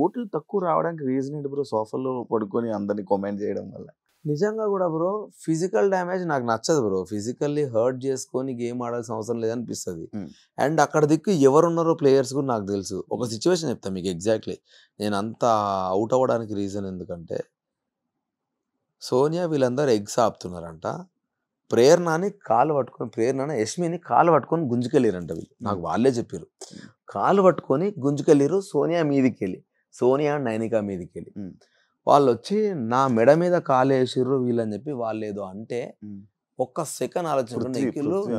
ఓట్లు తక్కువ రావడానికి రీజన్ ఏంటి బ్రో? సోఫాలో పడుకొని అందరిని కామెంట్ చేయడం వల్ల. నిజంగా కూడా బ్రో ఫిజికల్ డ్యామేజ్ నాకు నచ్చదు బ్రో. ఫిజికల్లీ హర్ట్ చేసుకొని గేమ్ ఆడాల్సిన అవసరం లేదనిపిస్తుంది. అండ్ అక్కడ దిక్కు ఎవరున్నారో ప్లేయర్స్ కూడా నాకు తెలుసు. ఒక సిచ్యువేషన్ చెప్తాను మీకు ఎగ్జాక్ట్లీ. నేను అంత అవుట్ అవ్వడానికి రీజన్ ఎందుకంటే సోనియా వీళ్ళందరూ ఎగ్స్ ఆపుతున్నారంట. ప్రేరణని కాలు పట్టుకొని ప్రేరణని యష్మిని కాలు పట్టుకొని గుంజుకెళ్ళిరంట వీళ్ళు. నాకు వాళ్ళే చెప్పారు. కాలు పట్టుకొని గుంజుకెళ్ళిరు సోనియా మీదికి వెళ్ళి, సోనియా నైనికా మీదికి వెళ్ళి. వాళ్ళు వచ్చి నా మెడ మీద కాలు వేసిర్రు వీళ్ళని చెప్పి వాళ్ళు ఏదో అంటే ఒక్క సెకండ్ ఆలోచన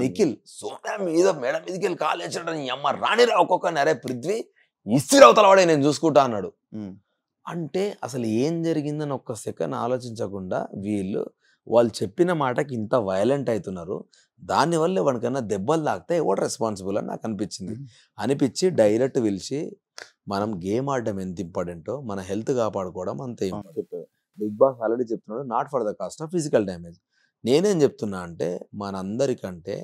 నిఖిల్ సోనియా మీద మెడ మీదకి వెళ్ళి కాలు వేసాడు. నీ అమ్మ రానిరా ఒక్కొక్క అరే పృథ్వీ ఇస్తిరవతల వాడే నేను చూసుకుంటా అన్నాడు. అంటే అసలు ఏం జరిగిందని ఒక్క సెకండ్ ఆలోచించకుండా వాళ్ళు చెప్పిన మాటకి ఇంత వైలెంట్ అవుతున్నారు. దానివల్ల ఎవరికైనా దెబ్బలు తాకితే ఎవడు రెస్పాన్సిబుల్ అని నాకు అనిపించి డైరెక్ట్ పిలిచి మనం గేమ్ ఆడడం ఎంత ఇంపార్టెంటో మన హెల్త్ కాపాడుకోవడం అంతే ఇంపార్టెంట్. బిగ్ బాస్ ఆల్రెడీ చెప్తున్నాడు not for the cost of physical damage. నేనేం చెప్తున్నా అంటే మనందరికంటే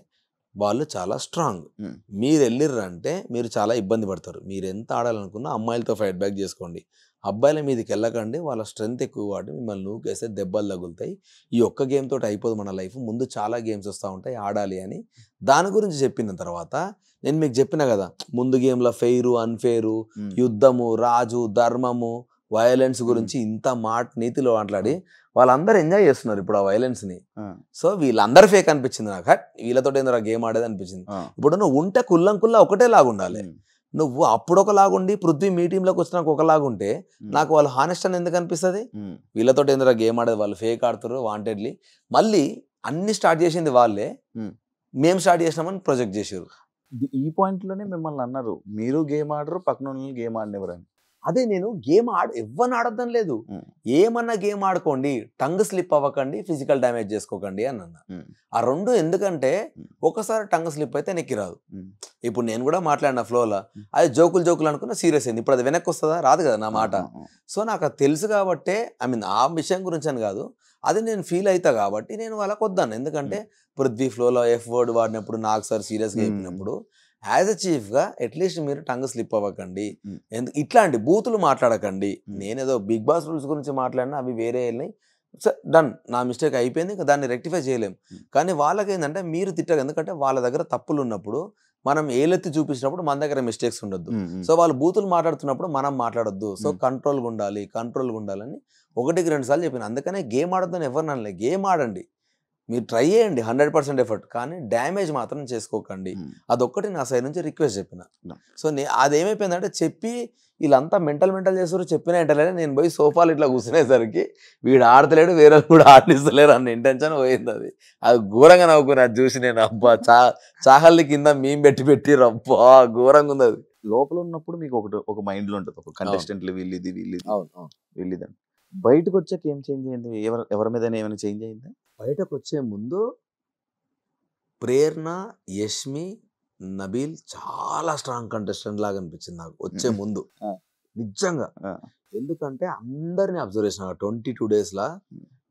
వాళ్ళు చాలా స్ట్రాంగ్. మీరు వెళ్ళిర్రంటే మీరు చాలా ఇబ్బంది పడతారు. మీరు ఎంత ఆడాలనుకున్నా అమ్మాయిలతో ఫైట్ బ్యాక్ చేసుకోండి. అబ్బాయిల మీదకి వెళ్ళకండి. వాళ్ళ స్ట్రెంత్ ఎక్కువ కాబట్టి మిమ్మల్ని నూకేస్తే దెబ్బలు తగులుతాయి. ఈ ఒక్క గేమ్ తోటి అయిపోదు మన లైఫ్. ముందు చాలా గేమ్స్ వస్తూ ఉంటాయి ఆడాలి అని దాని గురించి చెప్పిన తర్వాత నేను మీకు చెప్పిన కదా ముందు గేమ్లో ఫెయిరు అన్ఫెయిరు యుద్ధము రాజు ధర్మము వైలెన్స్ గురించి ఇంత నీతిలో మాట్లాడి వాళ్ళందరూ ఎంజాయ్ చేస్తున్నారు ఇప్పుడు ఆ వైలెన్స్ని. సో వీళ్ళందరూ ఫేక్ అనిపించింది నాకు. వీళ్ళతో ఏందో గేమ్ ఆడేది అనిపించింది. ఇప్పుడు నువ్వు ఉంటే కుల్లా ఒకటే లాగా ఉండాలి. నువ్వు అప్పుడు ఒకలాగుండి పృథ్వీ మీ టీంలోకి వచ్చినాక ఒకలాగుంటే నాకు వాళ్ళు హానెస్ట్ అని ఎందుకు అనిపిస్తుంది? వీళ్ళతో ఏందో గేమ్ ఆడేది వాళ్ళు ఫేక్ ఆడుతారు వాంటెడ్లీ. మళ్ళీ అన్ని స్టార్ట్ చేసింది వాళ్ళే, మేము స్టార్ట్ చేసినామని ప్రొజెక్ట్ చేసారు. ఈ పాయింట్లోనే మిమ్మల్ని అన్నారు మీరు గేమ్ ఆడరు పక్కన గేమ్ ఆడినవరని. అదే నేను గేమ్ ఎవరిని ఆడొద్దని లేదు. ఏమన్నా గేమ్ ఆడుకోండి, టంగ్ స్లిప్ అవ్వకండి, ఫిజికల్ డ్యామేజ్ చేసుకోకండి అని అన్న. ఆ రెండు ఎందుకంటే ఒకసారి టంగ్ స్లిప్ అయితే నెక్కి రాదు. ఇప్పుడు నేను కూడా మాట్లాడిన ఫ్లోలో అది జోకులు అనుకున్నా సీరియస్ అయింది. ఇప్పుడు అది వెనక్కి వస్తుందా? రాదు కదా నా మాట. సో నాకు అది తెలుసు కాబట్టే ఆ విషయం గురించి అని కాదు, అది నేను ఫీల్ అవుతా కాబట్టి నేను వాళ్ళకి వద్దాను. ఎందుకంటే పృథ్వీ ఫ్లోలో ఎఫ్ వర్డ్ వాడినప్పుడు నాకు సార్ సీరియస్గా చెప్పినప్పుడు యాజ్ ఎ చీఫ్గా అట్లీస్ట్ మీరు టంగ్ స్లిప్ అవ్వకండి, ఇట్లాంటి బూతులు మాట్లాడకండి. నేనేదో బిగ్ బాస్ రూల్స్ గురించి మాట్లాడినా అవి వేరే వెళ్ళినాయి. డన్, నా మిస్టేక్ అయిపోయింది, ఇంకా దాన్ని రెక్టిఫై చేయలేం. కానీ వాళ్ళకి ఏంటంటే మీరు తిట్టరు, ఎందుకంటే వాళ్ళ దగ్గర తప్పులు ఉన్నప్పుడు మనం ఏలెత్తి చూపించినప్పుడు మన దగ్గర మిస్టేక్స్ ఉండొద్దు. సో వాళ్ళు బూతులు మాట్లాడుతున్నప్పుడు మనం మాట్లాడొద్దు. సో కంట్రోల్గా ఉండాలని 1-2 సార్లు చెప్పిన. అందుకనే గేమ్ ఆడొద్దని ఎవరిని అనలే. గేమ్ ఆడండి, మీరు ట్రై చేయండి 100% ఎఫర్ట్, కానీ డ్యామేజ్ మాత్రం చేసుకోకండి. అదొక్కటి నా సైడ్ నుంచి రిక్వెస్ట్ చెప్పిన. సో అదేమైపోయిందంటే చెప్పి వీళ్ళంతా మెంటల్ చేస్తారు. చెప్పిన ఏంటంటే నేను పోయి సోఫాలు ఇట్లా కూర్చునేసరికి వీడు ఆడతలేడు, వేరే కూడా ఆడిస్తలేరు అన్న ఇంటెన్షన్ పోయింది. అది ఘోరంగా నవ్వుకుని అది చూసి నేను అబ్బా చాహల్ని కింద మేము పెట్టి రబ్బా ఘోరంగా ఉంది. అది లోపల ఉన్నప్పుడు మీకు ఒక మైండ్లో ఉంటుంది, ఒక కంటెస్టెంట్లు వీళ్ళిది వీళ్ళిదని. బయటకు వచ్చాక ఏం చేంజ్ అయింది? ఎవరి మీద ఏమైనా చేంజ్ అయిందా? బయటకు వచ్చే ముందు ప్రేరణ, యష్మి, నబీల్ చాలా స్ట్రాంగ్ కంటెస్టెంట్ లాగా అనిపించింది నాకు వచ్చే ముందు నిజంగా. ఎందుకంటే అందరినీ అబ్జర్వ్ చేసిన 22 డేస్లా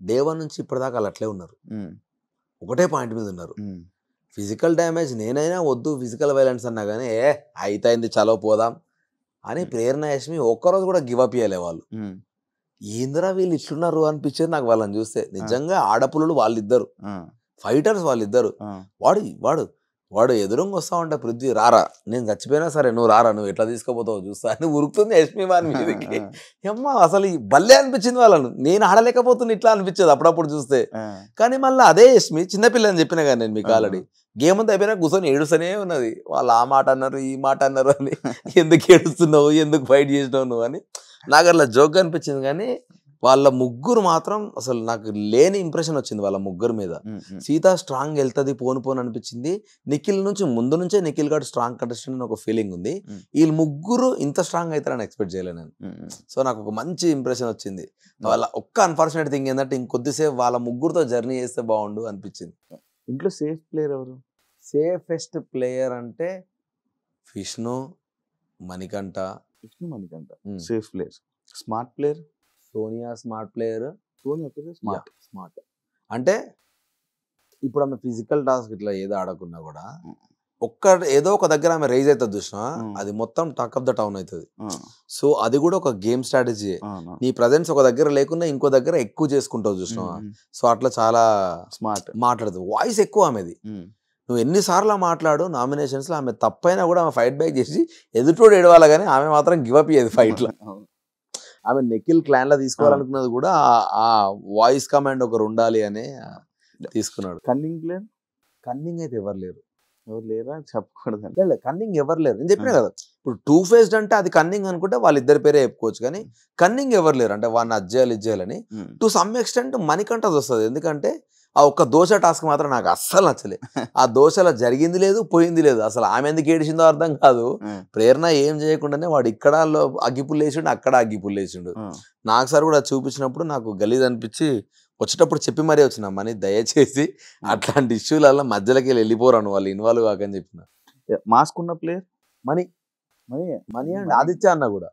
డే 1 నుంచి ఇప్పటిదాకా వాళ్ళు అట్లే ఉన్నారు, ఒకటే పాయింట్ మీద ఉన్నారు. ఫిజికల్ డ్యామేజ్ నేనైనా వద్దు, ఫిజికల్ వైలెన్స్ అన్నా కానీ అయితేంది చలో పోదాం అని ప్రేరణ, యష్మి ఒక్కరోజు కూడా గివ్ అప్ చేయలే. వాళ్ళు ఏందిరా వీళ్ళు ఇట్లున్నారు అనిపించేది నాకు వాళ్ళని చూస్తే. నిజంగా ఆడపుల్లులు వాళ్ళిద్దరు, ఫైటర్స్ వాళ్ళిద్దరు. వాడు ఎదురుంగా వస్తా ఉంటే పృథ్వీ రారా, నేను చచ్చిపోయినా సరే నువ్వు రారా, నువ్వు ఎట్లా తీసుకుపోతావు చూస్తా అని ఉరుకుతుంది యష్మి వారి మీదకి. అమ్మ అసలు భలే అనిపించింది వాళ్ళను. నేను ఆడలేకపోతున్నా ఇట్లా అనిపించేది అప్పుడప్పుడు చూస్తే. కానీ మళ్ళీ అదే యష్మి చిన్నపిల్లని చెప్పినా కానీ నేను మీకు ఆల్రెడీ గేమ్ అంతా అయిపోయినా కూర్చొని ఏడుస్తూనే ఉన్నది. వాళ్ళు ఆ మాట అన్నారు ఈ మాట అన్నారు అని, ఎందుకు ఏడుస్తున్నావు, ఎందుకు ఫైట్ చేసినావు నువ్వు అని నాకు అట్లా జోక్గా అనిపించింది. కానీ వాళ్ళ ముగ్గురు మాత్రం అసలు నాకు లేని ఇంప్రెషన్ వచ్చింది వాళ్ళ ముగ్గురు మీద. సీత స్ట్రాంగ్ వెళ్తుంది పోను అనిపించింది. నిఖిల్ నుంచి ముందు నుంచే నిఖిల్ గారు స్ట్రాంగ్ కంటెస్టెంట్ అని ఒక ఫీలింగ్ ఉంది. వీళ్ళు ముగ్గురు ఇంత స్ట్రాంగ్ అవుతారని ఎక్స్పెక్ట్ చేయలేను నేను. సో నాకు ఒక మంచి ఇంప్రెషన్ వచ్చింది. వాళ్ళ ఒక్క అన్ఫార్చునేట్ థింగ్ ఏంటంటే ఇంకొద్దిసేపు వాళ్ళ ముగ్గురుతో జర్నీ చేస్తే బాగుండు అనిపించింది. ఇంట్లో సేఫ్ ప్లేయర్ ఎవరు? సేఫెస్ట్ ప్లేయర్ అంటే Vishnu, Manikanta. Safe player. Smart player Sonia smart player. Sonia smart అంటే ఇప్పుడు ఆమె ఫిజికల్ టాస్క్ ఇట్లా ఏదో ఆడకున్నా కూడా ఏదో ఒక దగ్గర ఆమె రైజ్ అవుతుంది చూసినా అది మొత్తం టాక్ ఆఫ్ ద టౌన్ అవుతుంది. సో అది కూడా ఒక గేమ్ స్ట్రాటజీ. నీ ప్రజెన్స్ ఒక దగ్గర లేకున్నా ఇంకో దగ్గర ఎక్కువ చేసుకుంటావు చూసినా. సో అట్లా చాలా స్మార్ట్ మాట్లాడుతుంది. వాయిస్ ఎక్కువ ఆమెది. నువ్వు ఎన్నిసార్లు మాట్లాడు నామినేషన్స్ లో, ఆమె తప్పైనా కూడా ఆమె ఫైట్ బ్యాక్ చేసి ఎదుటోడు ఏడవాలి, కానీ ఆమె మాత్రం గివప్ అయ్యేది ఫైట్ లో. ఆమె నిఖిల్ క్లాన్ లో తీసుకోవాలనుకున్నది కూడా ఆ వాయిస్ కమాండ్ ఒకరు ఉండాలి అని తీసుకున్నాడు. కన్నింగ్ అయితే ఎవరు లేరు. ఎవరు లేరా చెప్పకూడదు. కన్నింగ్ ఎవరు లేరు. నేను చెప్పినా కదా, ఇప్పుడు టూ ఫేస్డ్ అంటే అది కన్నింగ్ అనుకుంటే వాళ్ళిద్దరి పేరే చెప్పుకోవచ్చు, కానీ కన్నింగ్ ఎవరు లేరు. అంటే వాడిని అజ్జేయాలి ఇజ్జేయాలని టు సమ్ ఎక్స్టెంట్ మణికంఠది వస్తుంది. ఎందుకంటే ఆ ఒక్క దోశ టాస్క్ మాత్రం నాకు అస్సలు నచ్చలే. ఆ దోశలో జరిగింది లేదు, పోయింది లేదు. అసలు ఆమె ఎందుకు ఏడిచిందో అర్థం కాదు. ప్రేరణ ఏం చేయకుండానే వాడు ఇక్కడ అగ్గిపుల్లేసిండు, అక్కడ అగ్గిపుల్లేసిండు. నాకు సార్ కూడా చూపించినప్పుడు నాకు గలీజ్ అనిపించి వచ్చేటప్పుడు చెప్పి మరీ వచ్చిన, మనీ దయచేసి అట్లాంటి ఇష్యూలలో మధ్యలోకి వెళ్ళిపోరాను, వాళ్ళు ఇన్వాల్వ్ కాకని చెప్పిన. మాస్క్ ఉన్న ప్లేయర్ మనీ అండ్ ఆదిత్య అన్న కూడా.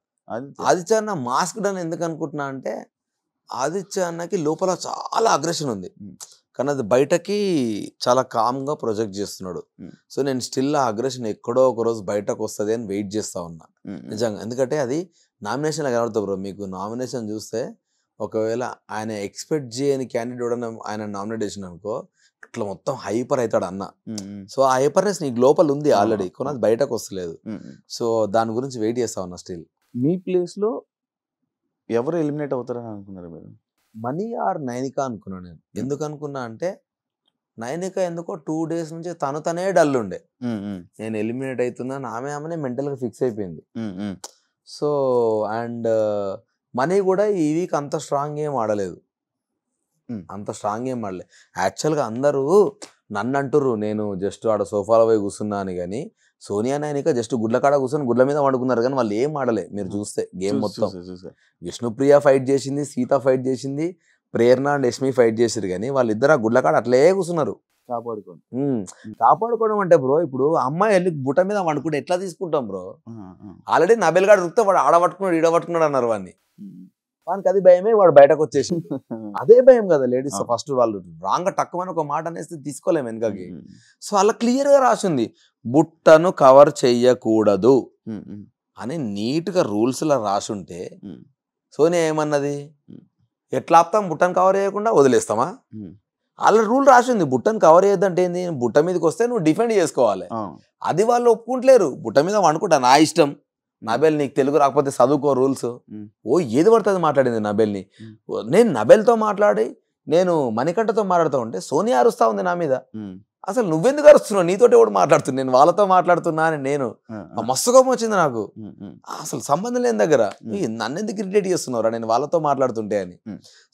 ఆదిత్య అన్న మాస్క్ అని ఎందుకు అనుకుంటున్నా అంటే, ఆదిత్య అన్నకి లోపల చాలా అగ్రెషన్ ఉంది, కానీ అది బయటకి చాలా కామ్గా ప్రొజెక్ట్ చేస్తున్నాడు. సో నేను స్టిల్ ఆ అగ్రెషన్ ఎక్కడో ఒక రోజు బయటకు వస్తుంది అని వెయిట్ చేస్తా ఉన్నా నిజంగా. ఎందుకంటే అది నామినేషన్లో కనబడుతుంది బ్రో. మీకు నామినేషన్ చూస్తే ఒకవేళ ఆయన ఎక్స్పెక్ట్ చేయని క్యాండిడేట్ ఆయన నామినేట్ చేసిన అనుకో, ఇట్లా మొత్తం హైపర్ అవుతాడు అన్న. సో ఆ హైపర్నెస్ నీకు లోపల ఉంది ఆల్రెడీ, కానీ అది బయటకు వస్తలేదు. సో దాని గురించి వెయిట్ చేస్తా ఉన్నా స్టిల్. మీ ప్లేస్ లో ఎవరు ఎలిమినేట్ అవుతారని అనుకున్నారు మీరు? మనీ ఆర్ నైనికా అనుకున్నాను నేను. ఎందుకు అనుకున్నా అంటే, నైనిక ఎందుకో 2 days నుంచి తనే డల్ ఉండే. నేను ఎలిమినేట్ అవుతున్నాను, ఆమెనే మెంటల్గా ఫిక్స్ అయిపోయింది. సో అండ్ మనీ కూడా ఈ వీక్ అంత స్ట్రాంగ్ ఏం ఆడలేదు. యాక్చువల్గా అందరూ నన్ను అంటుర్రు నేను జస్ట్ ఆడ సోఫాలో పోయి కూర్చున్నా అని, కానీ సోనియా నైనిక జస్ట్ గుడ్ల కాడ కూర్చొని గుడ్ల మీద వండుకున్నారు, కానీ వాళ్ళు ఏం ఆడలే. మీరు చూస్తే గేమ్ మొత్తం విష్ణుప్రియ ఫైట్ చేసింది, సీత ఫైట్ చేసింది, ప్రేరణ అండ్ యష్మి ఫైట్ చేసారు, కానీ వాళ్ళిద్దరు ఆ గుడ్ల కాడ అట్లే కూర్చున్నారు. కాపాడుకోవడం అంటే బ్రో, ఇప్పుడు అమ్మాయి వెళ్ళి బుట్ట మీద వండుకుంటే ఎట్లా తీసుకుంటాం బ్రో? ఆల్రెడీ నబెల్ గాడు రుక్తే వాడు ఆడ పట్టుకున్నాడు, ఈడ పట్టుకున్నాడు అన్నారు వాడిని. వానికి అది భయమే, వాడు బయటకు వచ్చేసి అదే భయం కదా లేడీస్. ఫస్ట్ వాళ్ళు రాంగ్ టక్కుమని ఒక మాట అనేసి తీసుకోలేము వెనకకి. సో అలా క్లియర్ గా రాసింది, బుట్టను కవర్ చెయ్యకూడదు అని నీట్ గా రూల్స్ లా రాసుంటే సోనియా ఏమన్నది, ఎట్లా ఆపుతాం, బుట్టను కవర్ చేయకుండా వదిలేస్తామా? అలా రూల్ రాసింది, బుట్టను కవర్ చేయొద్దంటే ఏంది, బుట్ట మీదకి వస్తే నువ్వు డిఫెండ్ చేసుకోవాలి. అది వాళ్ళు ఒప్పుకుంటలేరు. బుట్ట మీద వండుకుంటా, నా ఇష్టం. నబెల్ నీకు తెలుగు రాకపోతే చదువుకో రూల్స్. ఏది పడుతుంది మాట్లాడింది నబెల్ని. నేను నబెల్తో మాట్లాడి నేను మణికంఠతో మాట్లాడుతూ ఉంటే సోనియా అరుస్తా ఉంది నా మీద. అసలు నువ్వెందుకు అరుస్తున్నావు, నీతోటి ఎవడు మాట్లాడుతున్నా, నేను వాళ్ళతో మాట్లాడుతున్నా అని. నేను మస్తు కోపం వచ్చింది నాకు. అసలు సంబంధం లేని దగ్గర నన్ను ఎందుకు ఇరిటేట్ చేస్తున్నారా నేను వాళ్ళతో మాట్లాడుతుంటే అని.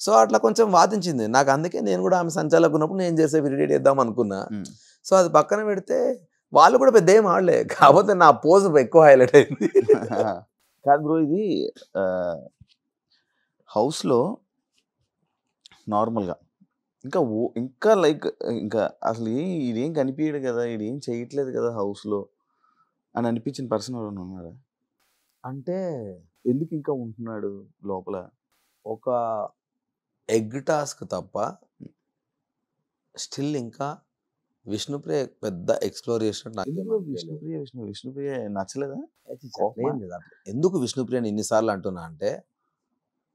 సో అట్లా కొంచెం వాదించింది నాకు. అందుకే నేను కూడా ఆమె సంచాలకు ఉన్నప్పుడు నేను చేసే ఇరిటేట్ చేద్దాం అనుకున్నా. సో అది పక్కన పెడితే వాళ్ళు కూడా పెద్ద ఏం ఆడలే, కాకపోతే నా పోజ్ ఎక్కువ హైలైట్ అయింది. కాదు బ్రో, ఇది హౌస్లో నార్మల్గా ఇంకా లైక్ ఇంకా అసలు ఇదేం కనిపించడు కదా, ఇదేం చేయట్లేదు కదా హౌస్లో అని అనిపించిన పర్సన్ ఎవరైనా ఉన్నారా? అంటే ఎందుకు ఇంకా ఉంటున్నాడు లోపల? ఒక ఎగ్ టాస్క్ తప్ప స్టిల్ ఇంకా విష్ణుప్రియ పెద్ద ఎక్స్ప్లోర్ చేసినట్టు. విష్ణుప్రియ నచ్చలేదా? ఎందుకు విష్ణుప్రియని ఇన్నిసార్లు అంటున్నా అంటే,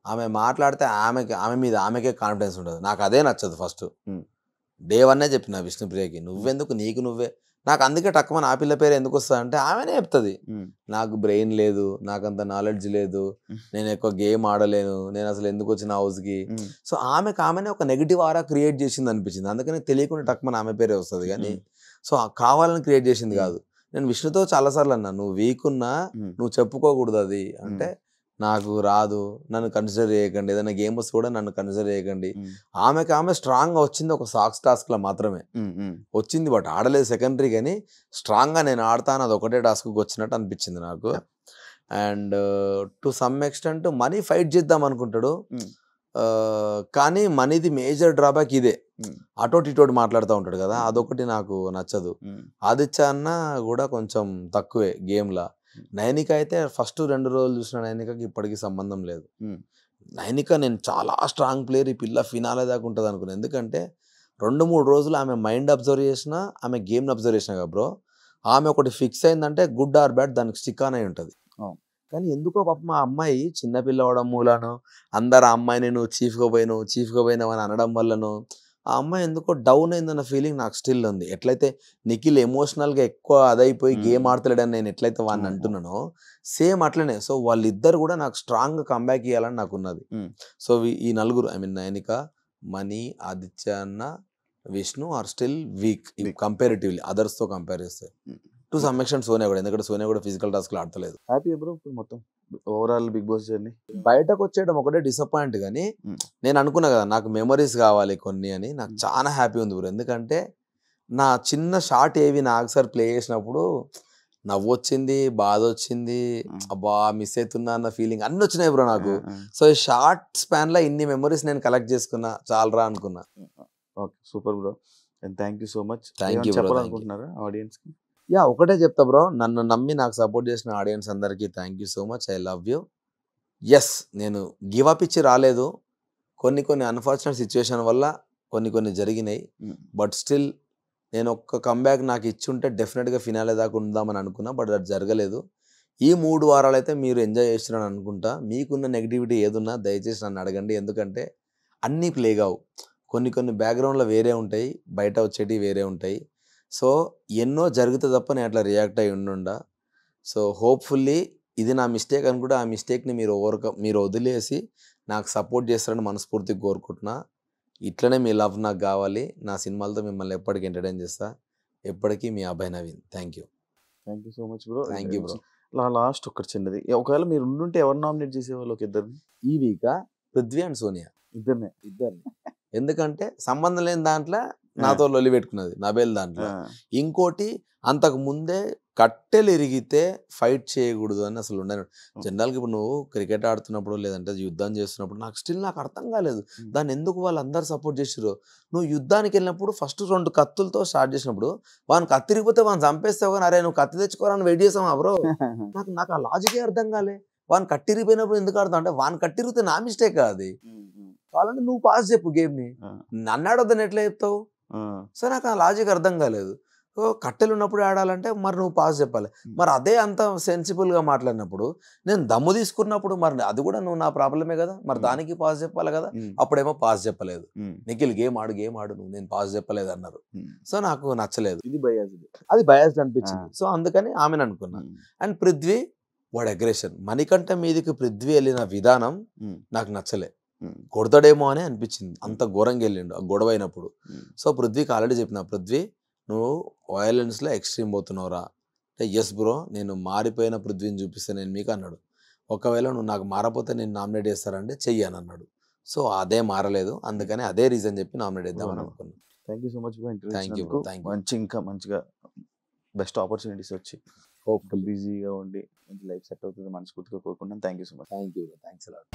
ఆమె మాట్లాడితే ఆమె మీద ఆమెకే కాన్ఫిడెన్స్ ఉండదు. నాకు అదే నచ్చదు. ఫస్ట్ డే 1 చెప్పిన విష్ణుప్రియకి, నువ్వెందుకు నీకు నువ్వే. నాకు అందుకే టక్కుమని ఆ పిల్ల పేరు ఎందుకు వస్తుంది అంటే, ఆమెనే చెప్తుంది నాకు బ్రెయిన్ లేదు, నాకు అంత నాలెడ్జ్ లేదు, నేను ఎక్కువ గేమ్ ఆడలేను, నేను అసలు ఎందుకు వచ్చిన హౌస్కి. సో ఆమెనే ఒక నెగిటివ్ ఆరా క్రియేట్ చేసింది అనిపించింది. అందుకని తెలియకుండా టక్కుమని ఆమె పేరే వస్తుంది, కానీ సో కావాలని క్రియేట్ చేసింది కాదు. నేను విష్ణుతో చాలాసార్లు అన్నా, నువ్వు వీక్ ఉన్నా నువ్వు చెప్పుకోకూడదు అది అంటే, నాకు రాదు, నన్ను కన్సిడర్ చేయకండి, ఏదైనా గేమ్ వస్తే కూడా నన్ను కన్సిడర్ చేయకండి. ఆమె స్ట్రాంగ్గా వచ్చింది ఒక సాక్స్ టాస్క్లో మాత్రమే వచ్చింది, బట్ ఆడలేదు సెకండరీ. కానీ స్ట్రాంగ్గా నేను ఆడతాను, అది ఒకటే టాస్క్కి వచ్చినట్టు అనిపించింది నాకు. And to some extent money fight చేద్దాం అనుకుంటాడు, కానీ మనీది మేజర్ డ్రాబ్యాక్ ఇదే, అటోటి ఇటోటి మాట్లాడుతూ ఉంటాడు కదా, అదొకటి నాకు నచ్చదు. ఆదిత్య అన్న కూడా కొంచెం తక్కువే గేమ్లా. నైనిక అయితే ఫస్ట్ 2 రోజులు చూసిన నైనికకి ఇప్పటికీ సంబంధం లేదు. నైనిక నేను చాలా స్ట్రాంగ్ ప్లేయర్, ఈ పిల్ల ఫినాలే దాకా ఉంటుంది అనుకున్నాను. ఎందుకంటే 2-3 రోజులు ఆమె మైండ్ అబ్జర్వ్ చేసిన, ఆమె గేమ్ని అబ్జర్వ్ చేసిన కదా బ్రో, ఆమె ఒకటి ఫిక్స్ అయిందంటే గుడ్ ఆర్ బ్యాడ్ దానికి స్టిక్ ఆన్ అయి ఉంటుంది. అవును. కానీ ఎందుకో పాపం మా అమ్మాయి చిన్నపిల్ల అవడం మూలానో, అందరు ఆ అమ్మాయిని నువ్వు చీఫ్గా పోయినావు అని అనడం వల్లనో, ఆ అమ్మాయి ఎందుకో డౌన్ అయిందన్న ఫీలింగ్ నాకు స్టిల్ ఉంది. ఎట్లయితే నిఖిల్ ఎమోషనల్గా ఎక్కువ అదైపోయి గేమ్ ఆడతలేడని నేను ఎట్లయితే వాడిని అంటున్నానో సేమ్ అట్లనే. సో వాళ్ళిద్దరు కూడా నాకు స్ట్రాంగ్గా కంబ్యాక్ ఇవ్వాలని నాకు ఉన్నది. సో ఈ నలుగురు ఐ మీన్ నయనిక, మణి, ఆదిత్య అన్న, Vishnu are still weak comparatively అదర్స్తో కంపేర్ చేస్తే. టు సమ్ ఎక్స్టెంట్ సోనియా కూడా, ఎందుకంటే సోనియా కూడా ఫిజికల్ టాస్క్లు ఆడతలేదు. హ్యాపీ బ్రో మొత్తం ఓవరాల్ బిగ్ బాస్ జర్నీ? బయటకు వచ్చేయడం ఒకటే డిసప్పాయింట్, కానీ నేను అనుకున్నా కదా నాకు మెమరీస్ కావాలి కొన్ని అని. నాకు చాలా హ్యాపీ ఉంది బ్రో, ఎందుకంటే నా చిన్న షార్ట్ ఏవి నాకు సార్ ప్లే చేసినప్పుడు నవ్వు వచ్చింది, బాధ వచ్చింది, అబ్బా మిస్ అవుతున్నా అన్న ఫీలింగ్ అన్ని వచ్చినాయి బ్రో నాకు. సో ఈ షార్ట్ స్పాన్ లో ఇన్ని మెమరీస్ నేను కలెక్ట్ చేసుకున్నా చాలరా అనుకున్నా. Okay, super bro, and thank you so much. Thank you చెప్పాలనుకుంటున్నారా ఆడియన్స్ కి? యా, ఒకటే చెప్తా బ్రో, నన్ను నమ్మి నాకు సపోర్ట్ చేసిన ఆడియన్స్ అందరికీ thank you so much. I love you. Yes, నేను గివ్ అప్ ఇచ్చి రాలేదు. కొన్ని అన్ఫార్చునేట్ సిచ్యువేషన్ వల్ల కొన్ని జరిగినాయి. బట్ స్టిల్ నేను ఒక్క కంబ్యాక్ నాకు ఇచ్చుంటే డెఫినెట్గా ఫినాలే దాకా ఉందామని అనుకున్నా. బట్ అది జరగలేదు. ఈ 3 వారాలు అయితే మీరు ఎంజాయ్ చేస్తున్నాను అనుకుంటా. మీకున్న నెగిటివిటీ ఏదున్నా దయచేసి నన్ను అడగండి, ఎందుకంటే అన్నీ ప్లే కావు. కొన్ని బ్యాక్గ్రౌండ్లో వేరే ఉంటాయి, బయట వచ్చేటివి వేరే ఉంటాయి. సో ఎన్నో జరిగితే తప్ప నేను అట్లా రియాక్ట్ అయ్యి ఉండుండా. సో హోప్ఫుల్లీ ఇది నా మిస్టేక్ అనుకుంటే ఆ మిస్టేక్ని మీరు వదిలేసి నాకు సపోర్ట్ చేస్తారని మనస్ఫూర్తిగా కోరుకుంటున్నా. ఇట్లనే మీ లవ్ నాకు కావాలి. నా సినిమాలతో మిమ్మల్ని ఎప్పటికీ ఎంటర్టైన్ చేస్తా. ఎప్పటికీ మీ Abhay Naveen. Thank you so much bro. Thank you bro. Last ఒక్కటి చిన్నది, ఒకవేళ మీరు ఉండుంటే ఎవరు నామినేట్ చేసేవాళ్ళు? ఒక ఇద్దరిని. ఈ వీక్ పృథ్వీ అండ్ సోనియా ఇద్దరిని. ఎందుకంటే సంబంధం లేని దాంట్లో నాతో లొల్లి పెట్టుకున్నది నబేల్ దాంట్లో. ఇంకోటి అంతకు ముందే కట్టెలు ఇరిగితే ఫైట్ చేయకూడదు అని అసలు ఉండను. జనరల్గా ఇప్పుడు నువ్వు క్రికెట్ ఆడుతున్నప్పుడు లేదంటే యుద్ధం చేస్తున్నప్పుడు నాకు అర్థం కాలేదు దాన్ని ఎందుకు వాళ్ళందరూ సపోర్ట్ చేసారు. నువ్వు యుద్ధానికి వెళ్ళినప్పుడు ఫస్ట్ 2 కత్తులతో స్టార్ట్ చేసినప్పుడు వాని కత్తి ఇరిగిపోతే వాడిని చంపేస్తావు, కానీ అరే నువ్వు కత్తి తెచ్చుకోవాలని వెయిట్ చేసావా బ్రో? నాకు ఆ లాజికే అర్థం కాలే. వాని కట్టిరిగిపోయినప్పుడు ఎందుకు ఆడతావు అంటే వాని కట్టిరిగితే నా మిస్టేక్ కాదు. కావాలంటే నువ్వు పాస్ చెప్పు గేమ్ని, నన్ను ఆడొద్దని ఎట్లా చెప్తావు? సో నాకు ఆ లాజిక్ అర్థం కాలేదు. సో కట్టెలు ఉన్నప్పుడు ఆడాలంటే మరి నువ్వు పాస్ చెప్పాలి. మరి అదే అంత సెన్సిబుల్గా మాట్లాడినప్పుడు నేను దమ్ము తీసుకున్నప్పుడు మరి అది కూడా నువ్వు నా ప్రాబ్లమే కదా, మరి దానికి పాస్ చెప్పాలి కదా. అప్పుడేమో పాస్ చెప్పలేదు. నిఖిల్ గేమ్ ఆడు నువ్వు, నేను పాస్ చెప్పలేదు అన్నారు. సో నాకు నచ్చలేదు, అది బయాస్డ్ అనిపించింది. సో అందుకని ఆమెను అనుకున్నాను. అండ్ పృథ్వీ వాడు అగ్రెషన్ మణికంఠ మీదకి పృథ్వీ వెళ్ళిన విధానం నాకు నచ్చలే. కొడతాడేమో అని అనిపించింది, అంత ఘోరంగా వెళ్ళిండు ఆ గొడవ అయినప్పుడు. సో పృథ్వీకి ఆల్రెడీ చెప్పిన, పృథ్వీ నువ్వు వయలెన్స్లో ఎక్స్ట్రీమ్ పోతున్నావురా అంటే, ఎస్ బ్రో నేను మారిపోయిన పృథ్వీని చూపిస్తే నేను మీకు అన్నాడు. ఒకవేళ నువ్వు నాకు మారపోతే నేను నామినేట్ చేస్తారంటే చెయ్యని అన్నాడు. సో అదే మారలేదు, అందుకని అదే రీజన్ చెప్పి నామినేట్ చేద్దామని అనుకున్నాను. Thank you so much. Thank you bro. Thank you. ఇంకా మంచిగా బెస్ట్ ఆపర్చునిటీస్ వచ్చి బిజీగా ఉండి మంచి లైఫ్ సెట్ అవుతుంది మనస్ఫూర్తిగా కోరుకుంటాను. Thank you so much. Thank you. Thanks a lot.